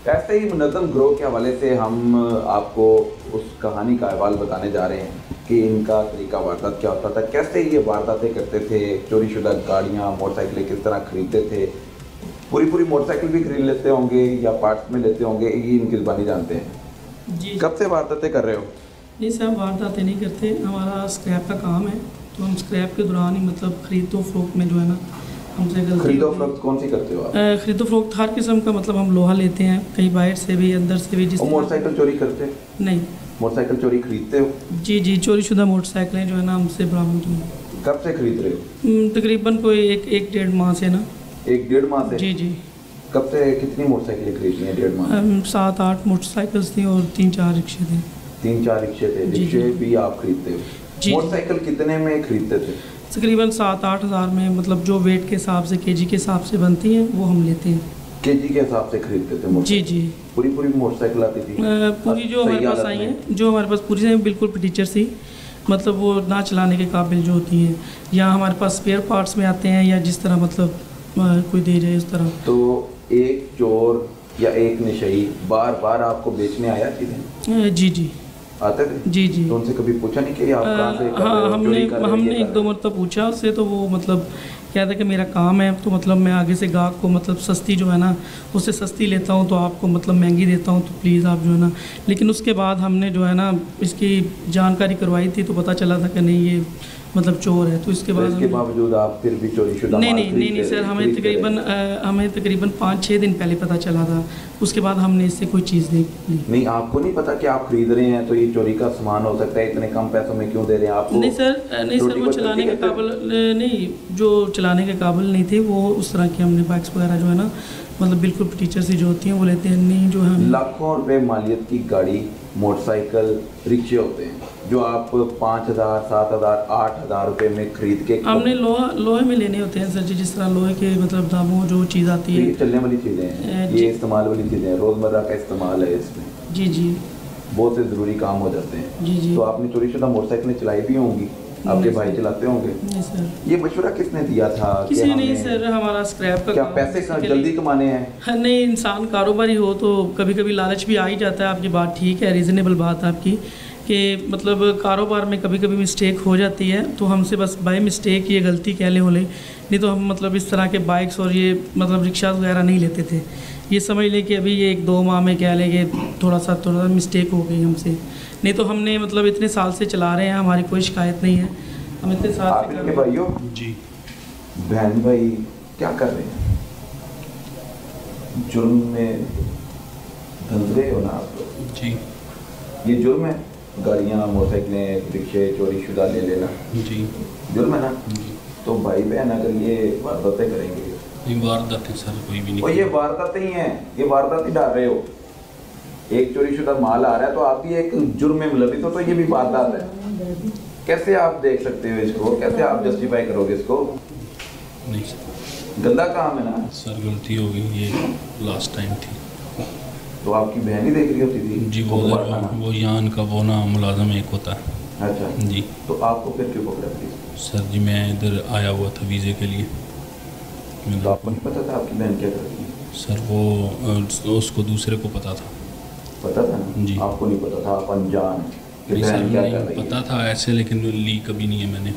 ऐसे ही मुनज़्ज़म गिरोह के हवाले से हम आपको उस कहानी का अहवाल बताने जा रहे हैं कि इनका तरीका वारदात क्या होता था, कैसे ये वारदातें करते थे, चोरीशुदा गाड़ियाँ मोटरसाइकिलें किस तरह खरीदते थे। पूरी मोटरसाइकिल भी खरीद लेते होंगे या पार्ट्स में लेते होंगे, ये इनकी ज़बानी जानते हैं। जी। कब से वारदातें कर रहे हो? नहीं सर, वारदातें नहीं करते, हमारा स्क्रैप का काम है, तो हम स्क्रैप के दौरान ही मतलब खरीदो फरोख्त में जो है ना हमसे गलती। खरीदो फरोख्त कौन सी करते हो आप? खरीदो फरोख्त हर किस्म का, मतलब हम लोहा लेते हैं, कहीं बाहर से भी अंदर से भी। जिस मोटरसाइकिल चोरी करते? नहीं। मोटरसाइकिल चोरी खरीदते हो? जी जी, चोरीशुदा मोटरसाइकिलें जो है ना हमसे बरामद हुई। कब से खरीद रहे हो? तकरीबन कोई एक डेढ़ माह से ना। 1-1.5 माह से? जी जी। कब से कितनी मोटरसाइकिलें खरीदी हैं 1.5 माह? 7-8 मोटरसाइकिल्स थी और 3-4 रिक्शे थे। 3-4 रिक्शे थे। रिक्शे भी आप खरीदते हो? जी। मोटरसाइकिल कितने में खरीदते थे? तकरीबन 7-8 हज़ार में, मतलब जो वेट के हिसाब से, केजी के हिसाब से बनती हैं वो हम लेते हैं। केजी के हिसाब से खरीदते थे? जी जी। पूरी मोटरसाइकिल आती थी? पूरी जो हमारे पास आई हैं, जो हमारे पास पूरी बिल्कुल टीचर सी, मतलब वो ना चलाने के काबिल जो होती हैं, या हमारे पास स्पेयर पार्ट्स में आते हैं, या जिस तरह मतलब कोई दे जाए उस तरह। तो एक चोर या एक नशई बार बार आपको बेचने आया चीज़ें? जी जी आते थे? जी जी। तो उनसे कभी पूछा नहीं कि आप कहाँ से कर रहे हो, हाँ, चोरी कर रहे हो? हमने 1-2 मरतबा पूछा उससे, तो वो मतलब कहता है कि मेरा काम है, तो मतलब मैं आगे से गाहक को मतलब सस्ती जो है ना उससे सस्ती लेता हूँ, तो आपको मतलब महंगी देता हूँ, तो प्लीज़ आप जो है ना। लेकिन उसके बाद हमने जो है ना इसकी जानकारी करवाई थी, तो पता चला था कि नहीं ये मतलब चोर है। तो इसके बाद इसके बावजूद आप फिर भी चोरीशुदा नहीं सर, हमें तकरीबन 5-6 दिन पहले पता चला था, उसके बाद हमने इससे कोई चीज़ नहीं। आपको नहीं पता कि आप खरीद रहे हैं तो ये चोरी का सामान हो सकता है, इतने कम पैसों में क्यों दे रहे हैं आपको? नहीं सर, वो चलाने के काबिल नहीं, जो चलाने के काबिल नहीं थे वो उस तरह की हमने बाइक्स वगैरह जो है ना मतलब बिल्कुल टीचर से जो होती हैं वो लेते हैं, नहीं जो है। लाखों रुपए मालियत की गाड़ी, मोटरसाइकिल, रिक्शे होते हैं जो आप 5,000, 7,000, 8,000 रुपए में खरीद के हमने लोहे में लेने होते हैं सर जी, जिस तरह लोहे के मतलब दामों जो चीज़ आती है, ये चलने वाली चीज़ें हैं, ये इस्तेमाल वाली चीज़ें हैं, रोज़मर्रा का इस्तेमाल है इसमें। जी जी। बहुत से ज़रूरी काम हो जाते हैं। जी जी। तो आपने चोरीशुदा मोटरसाइकिलें चलाई भी होंगी, आपके भाई चलाते होंगे? नहीं सर। ये मशवरा किसने दिया था? किसी नहीं सर, हमारा स्क्रैप का क्या पैसे जल्दी कमाने हैं? नहीं, इंसान कारोबारी हो तो कभी कभी लालच भी आ ही जाता है। आपकी बात ठीक है, रीज़नेबल बात आपकी, कि मतलब कारोबार में कभी कभी मिस्टेक हो जाती है, तो हमसे बस बाय मिस्टेक ये गलती कह लें हो ले, नहीं तो हम मतलब इस तरह के बाइक्स और ये मतलब रिक्शा वगैरह नहीं लेते थे। ये समझ लें कि अभी ये 1-2 माह में कह लें कि थोड़ा सा मिस्टेक हो गई हमसे, नहीं तो हमने मतलब इतने साल से चला रहे हैं, हमारी कोई शिकायत नहीं है, हम इतने साल से। आपके भाइयों जी, बहन भाई क्या कर रहे हैं? जुर्म में धंधे हो ना आप लोग? जी ये जुर्म है? गाड़ियाँ, मोटरसाइकिलें, रिक्शे चोरीशुदा ले लेना जी जुर्म है ना? जी। तो भाई बहन अगर ये वारदातें करेंगे, ये वारदातें सर कोई भी नहीं। और ये वारदातें ही हैं, ये वारदात ही डाल रहे हो। एक चोरीशुदा माल आ रहा है तो आप भी एक जुर्म में मुलविस हो, तो ये भी वारदात है। कैसे आप देख सकते हो इसको? कैसे आप जस्टिफाई करोगे इसको? नहीं सर, गंदा काम है ना सर गलती हो गई, ये लास्ट टाइम थी। तो आपकी बहन ही देख रही होती थी? जी, वो यान का वो ना मुलाजम एक होता है। अच्छा जी। तो आपको फिर क्यों पकड़ा थी? सर जी, मैं इधर आया हुआ था वीज़े के लिए। तो आपको नहीं पता था आपकी बहन क्या करती है? सर वो उसको दूसरे को पता था। पता था ना? जी। आपको नहीं पता था, आप अनजान कि नहीं सर, बहन क्या कर नहीं रही है? पता था ऐसे, लेकिन ली कभी नहीं है मैंने।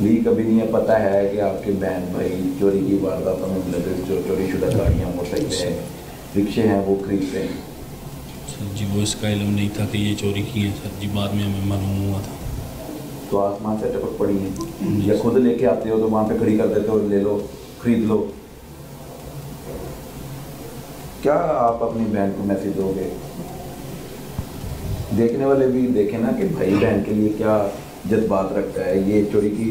ली कभी नहीं है? पता है कि आपके बहन भाई चोरी की वारदातों में मुलविस, जो चोरीशुदा गाड़ियाँ, मोटरसाइकिलें, रिक्शे हैं वो खरीदते हैं। सर जी, वो इसका इल्म नहीं था कि ये चोरी की है सर जी, बाद में हमें मालूम हुआ था। तो आसमान से टपक पड़ी है या खुद लेके आते हो तो वहाँ पे खड़ी कर देते हो, ले लो, खरीद लो? क्या आप अपनी बहन को मैसेज दोगे? देखने वाले भी देखें ना कि भाई बहन के लिए क्या जज्बात रखता है। ये चोरी की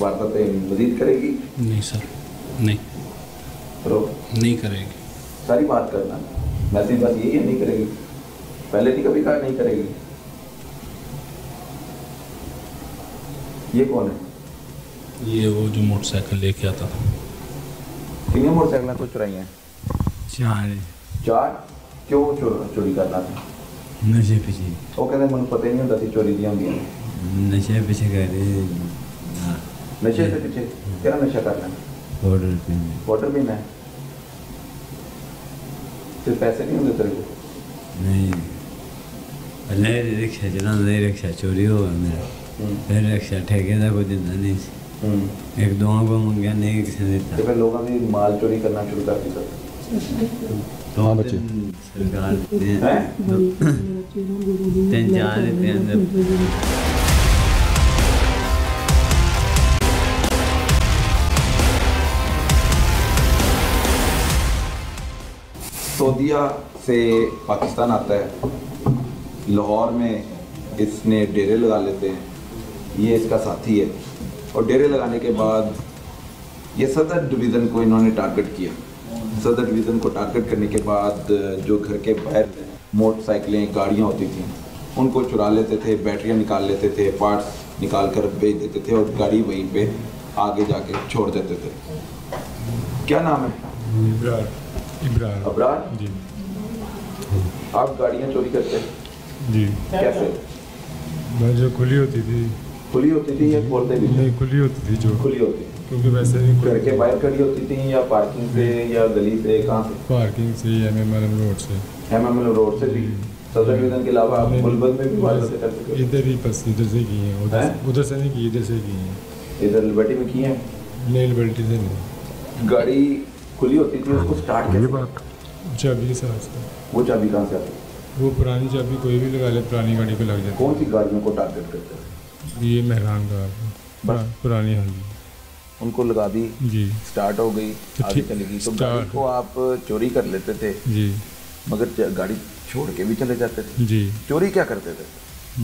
वारदातें मजीद करेगी? नहीं सर, नहीं तो नहीं करेगी। सारी बात करना, मैसेज बस यही है, नहीं करेगी। पहले नहीं कभी कहा नहीं करेगी। ये कौन है? ये वो जो मोटरसाइकिल लेके आता था। कितनी मोटरसाइकिलें तो चुराई हैं? 4। क्यों चोरी करना था? नशे पीछे। वो कहते मैंने पता ही नहीं होता चोरी दी होंगी। नशे पीछे कर रहे। नशे से पीछे क्या नशा करना है? पाउडर पीने। वाटर पीना है? फिर पैसे नहीं होते तेरे को? नहीं पहले रिक्शा चलाना, रिक्शा चोरी हो गया मेरा, फिर रिक्शा ठेके का कोई दिंदा नहीं सी, एक दो को मंगया नहीं किसी ने दिता, तो फिर लोगों ने माल चोरी करना शुरू कर दिया। तो बच्चे सरकार ने 3-4 दिन के अंदर सऊदीया से पाकिस्तान आता है, लाहौर में इसने डेरे लगा लेते हैं, ये इसका साथी है, और डेरे लगाने के बाद ये सदर डिवीज़न को इन्होंने टारगेट किया। सदर डिवीज़न को टारगेट करने के बाद जो घर के बाहर मोटरसाइकिलें गाड़ियाँ होती थी उनको चुरा लेते थे, बैटरियाँ निकाल लेते थे, पार्ट्स निकाल कर बेच देते थे और गाड़ी वहीं पे आगे जाके छोड़ देते थे। क्या नाम है? इब्रार। अबरार जी आप गाड़ियाँ चोरी करते हैं? जी। कैसे? बस जो खुली होती थी, खुली होती थी या खोलते भी थे? नहीं खुली होती थी जो, खुली होती, क्योंकि वैसे भी घर के बाहर खड़ी होती थी या पार्किंग से या गली से, कहाँ से? पार्किंग से या MMLM रोड से, MML रोड से भी। सदर डिवीज़न के अलावा आप मुलबत में भी वारदातें कर चुके हो? इधर ही बस इधर से की हैं, उधर से नहीं की, इधर से की हैं। इधर लिबर्टी में की हैं? नहीं लिबर्टी से नहीं। गाड़ी खुली होती थी, उसको स्टार्ट कैसे? चाबी के साथ से। वो चाबी कहाँ से आती? वो पुरानी चाबी कोई भी लगा ले, पुरानी गाड़ी पे लग जाती कौन सी गाड़ियों को टारगेट करते हैं? है। ये मेहरान का पुरानी, हाँ जी। उनको लगा दी, जी स्टार्ट हो गई, तो आगे ठीक, चली गई, तो गाड़ी स्टार्ट। को आप चोरी कर लेते थे, जी मगर गाड़ी छोड़ के भी चले जाते थे। जी। चोरी क्या करते थे?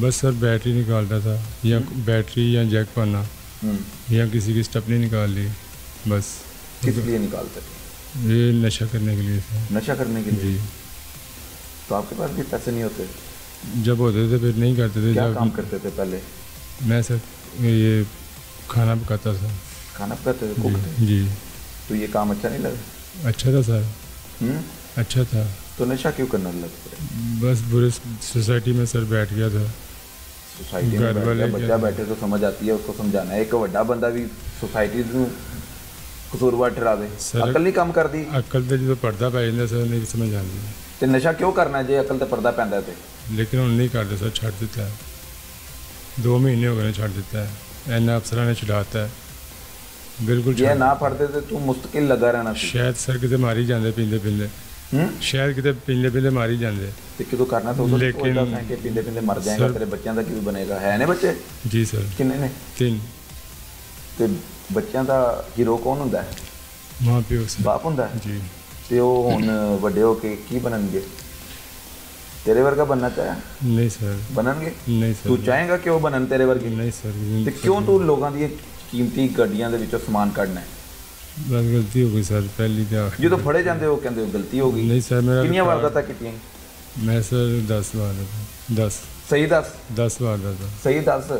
बस सर बैटरी निकालता था, या बैटरी या जैक पाना, या किसी की स्टेपनी निकाल ली, बस। किस लिए निकालते थे? ये नशा करने के लिए था। नशा करने के लिए? जी। तो आपके पास भी पैसे नहीं होते? जब होते थे फिर नहीं करते थे। क्या जब काम करते थे पहले? मैं सर ये खाना पकाता था। खाना पकाते थे, कुक थे? जी। तो ये काम अच्छा नहीं लगा? अच्छा था सर, अच्छा था। तो नशा क्यों करना लग पड़े? बस बुरे सोसाइटी में सर बैठ गया था। सोसाइटी में घर बैठ वाले गया, बच्चा बैठे तो समझ आती है, उसको समझाना है। एक बड़ा बंदा भी सोसाइटी ਨੂੰ ਕਸੂਰਵਾਰ ਠਹਿਰਾਵੇ, ਅਕਲ ਨਹੀਂ ਕੰਮ ਕਰਦੀ। अकल तो जो पढ़ता पै जाता सर नहीं समझ आती। ਤੇ ਨਸ਼ਾ ਕਿਉਂ ਕਰਨਾ ਜੇ ਅਕਲ ਤੇ ਪਰਦਾ ਪੈਂਦਾ ਤੇ? लेकिन हम नहीं करते सर, छड़ देता है। 2 महीने हो गए छड़ देता है, एना अफसर ने छुड़ाता है बिल्कुल। ਜੇ ਨਾ ਪੜਦੇ ਤੇ ਤੂੰ ਮੁਸਤਕਿਲ ਲੱਗਾ ਰਹਿਣਾ ਸੀ। शायद सर कितने मारी जाते पींदे पींदे, शायद कितने पींदे पींदे मारी जाते। ਤੇ ਕਿਦੋਂ ਕਰਨਾ ਤਾਂ ਉਦੋਂ लेकिन ਦੱਸਣਾ ਕਿ ਪੀਂਦੇ ਪੀਂਦੇ ਮਰ ਜਾਏਗਾ, सर- ਤੇਰੇ ਬੱਚਿਆਂ ਦਾ ਕੀ ਬਣੇਗਾ? ਹੈ ਨੇ ਬੱਚੇ? जी सर। ਕਿੰਨੇ ਨੇ? 3 ਤੇ ਬੱਚਿਆਂ ਦਾ ਹੀਰੋ ਕੌਣ ਹੁੰਦਾ ਹੈ? माँ प्यो से। ਬਾਪ ਹੁੰਦਾ ਹੈ। जी ਤੇ ਉਹ ਹੁਣ ਵੱਡੇ ਹੋ ਕੇ ਕੀ ਬਣਨਗੇ? ਤੇਰੇ ਵਰਗਾ ਬਣਨਾ ਚਾਹਿਆ? नहीं सर, ਬਣਨਗੇ? नहीं ਤੂੰ सर, ਚਾਹੇਗਾ ਕਿ ਉਹ ਬਣਨ ਤੇਰੇ ਵਰਗੇ? नहीं सर। ਤੇ ਕਿਉਂ ਤੂੰ ਲੋਕਾਂ ਦੀਆਂ ਕੀਮਤੀ ਗੱਡੀਆਂ ਦੇ ਵਿੱਚੋਂ ਸਮਾਨ ਕੱਢਣਾ ਹੈ? बस गलती हो गई सर, पहली तो ਜਦੋਂ ਫੜੇ ਜਾਂਦੇ ਹੋ ਕਹਿੰਦੇ ਹੋ ਗਲਤੀ ਹੋ ਗਈ। नहीं सर मेरा ਕਿੰਨੀਆਂ ਵਾਰਦਾਤਾਂ ਕੀਤੀਆਂ? मैं सर 10 बार 10 ਸਹੀ ਦੱਸ, 10 बार था ਸਹੀ ਦੱਸ।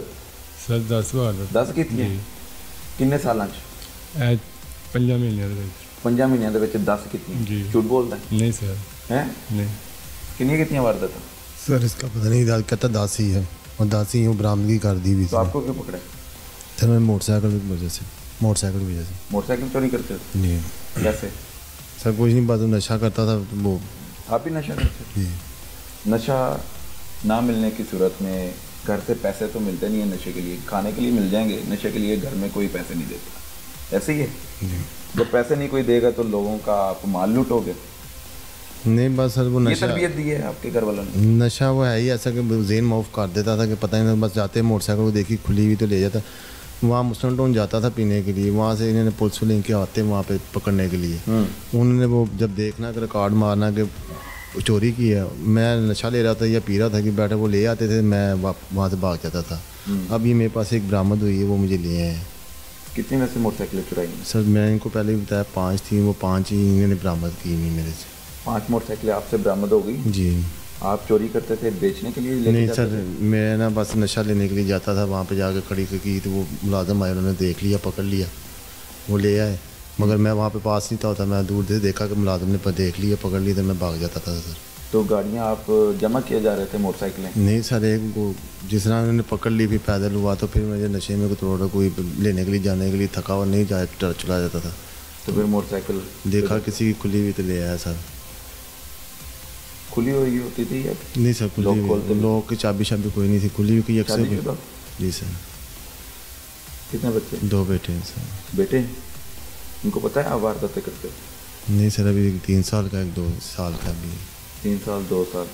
सर 10 बार 10 ਕੀਤੀਆਂ? जी। ਕਿੰਨੇ ਸਾਲਾਂ 'ਚ? 5 महीने 5 ਮਹੀਨਿਆਂ ਦੇ ਵਿੱਚ 10 ਕੀਤੀਆਂ? जी। ਝੂਠ ਬੋਲਦਾ नहीं सर, ਹੈ? नहीं। ਕਿੰਨੀਆਂ ਕੀਤੀਆਂ ਵਾਰਦਾਤਾਂ? सर इसका पता नहीं, कहता 10 ही है और 10 ही हूँ बरामदगी कर दी भी तो आपको क्यों पकड़ा? सर मैं मोटरसाइकिल की वजह से, मोटरसाइकिल की वजह से मोटरसाइकिल चोरी करते थे? नहीं कैसे? सर कुछ नहीं, बात नशा करता था वो। आप भी नशा करते थे? जी नशा ना मिलने की सूरत में घर से पैसे तो मिलते नहीं है नशे के लिए, खाने के लिए मिल जाएंगे, नशे के लिए घर में कोई पैसे नहीं देता, ऐसे ही है? जी जब पैसे नहीं कोई देगा तो लोगों का आप माल लूटोगे। नहीं बस सर वो ये नशा, तरबियत दी है आपके घर वालों ने? नशा वो है ही ऐसा कि जेन माउफ कर देता था कि पता ही नहीं, बस जाते मोटरसाइकिल को देखी खुली हुई तो ले जाता। वहाँ मुस्लिम टाउन जाता था पीने के लिए, वहाँ से इन्होंने पुलिस को लेके आते वहाँ पे पकड़ने के लिए। उन्होंने वो जब देखना कि रिकॉर्ड मारना कि चोरी की है, मैं नशा ले रहा था या पी रहा था कि बैठे वो ले आते थे, मैं वहाँ से भाग जाता था। अब ये मेरे पास एक बरामद हुई है, वो मुझे लिए हैं। कितनी में से मोटरसाइकिलें चुराई? सर मैं इनको पहले भी बताया 5 थी, वो 5 ही इन्होंने बरामद की नहीं मेरे से। 5 मोटरसाइकिलें आपसे बरामद हो गई? जी आप चोरी करते थे बेचने के लिए लेके नहीं जाते सर, थे? मैं ना बस नशा लेने के लिए जाता था, वहाँ पे जाके खड़ी की तो वो मुलाजम आए, उन्होंने देख लिया, पकड़ लिया, वो ले आए। मगर मैं वहाँ पे पास नहीं था, मैं दूर से देखा कि मुलाजम ने देख लिया, पकड़ लिया, तो मैं भाग जाता था सर। तो गाड़ियाँ आप जमा किए जा रहे थे मोटरसाइकिलें? नहीं सर, एक वो जिस तरह उन्होंने पकड़ ली, फिर पैदल हुआ, तो फिर मुझे नशे में थोड़ा कोई लेने के लिए जाने के लिए थका हुआ नहीं चला जाता था। तो फिर मोटरसाइकिल देखा किसी की खुली हुई तो ले आया सर। खुली हुई होती थी या नहीं सर, खुली लोग हुई, खोलते भी? लोग की चाबी कोई नहीं थी, खुली हुई की अक्सर। शादीशुदा? जी सर। कितने बच्चे? 2 बेटे हैं सर। बेटे? उनको पता है आप वारदातें करते हो? नहीं सर, अभी 3 साल का, 1 2 साल का भी। 3 साल 2 साल।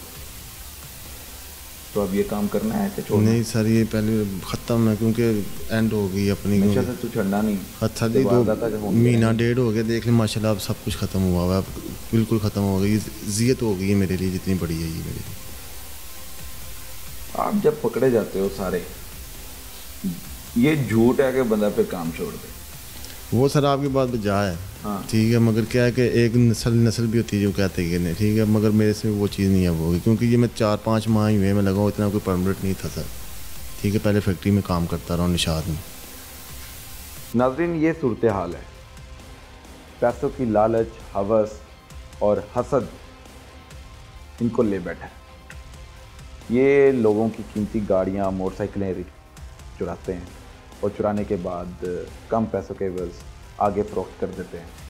तो अब ये काम करना है कि छोड़ना? नहीं सर, ये पहले ख़त्म है, क्योंकि एंड हो गई अपनी। हमेशा से तू छड़ना नहीं? अच्छा तो जी, 2 वारदातें जो होंगी महीना नहीं। 1.5 हो गया, देख लें माशाल्लाह, अब सब कुछ ख़त्म हुआ हुआ है, अब बिल्कुल ख़त्म हो गई। ज़ियत हो गई है मेरे लिए, जितनी बड़ी है ये मेरे लिए। आप जब पकड़े जाते हो सारे, ये झूठ है कि बंदा फिर काम छोड़ दे? वो सर आपकी बात बजा है, हाँ। ठीक है, मगर क्या है कि एक नस्ल भी होती है जो कहते हैं कि नहीं, ठीक है, मगर मेरे से वो चीज़ नहीं है वो, क्योंकि ये मैं 4-5 माह ही हुए मैं लगा हूँ, इतना कोई परमानेंट नहीं था सर, ठीक है। पहले फैक्ट्री में काम करता रहा हूँ निशाद में। नाज़रीन, ये सूरत हाल है। पैसों की लालच, हवस और हसद इनको ले बैठा है। ये लोगों की कीमती गाड़ियाँ, मोटरसाइकिलें चुराते हैं और चुराने के बाद कम पैसों के एवज़ आगे फ़रोख्त कर देते हैं।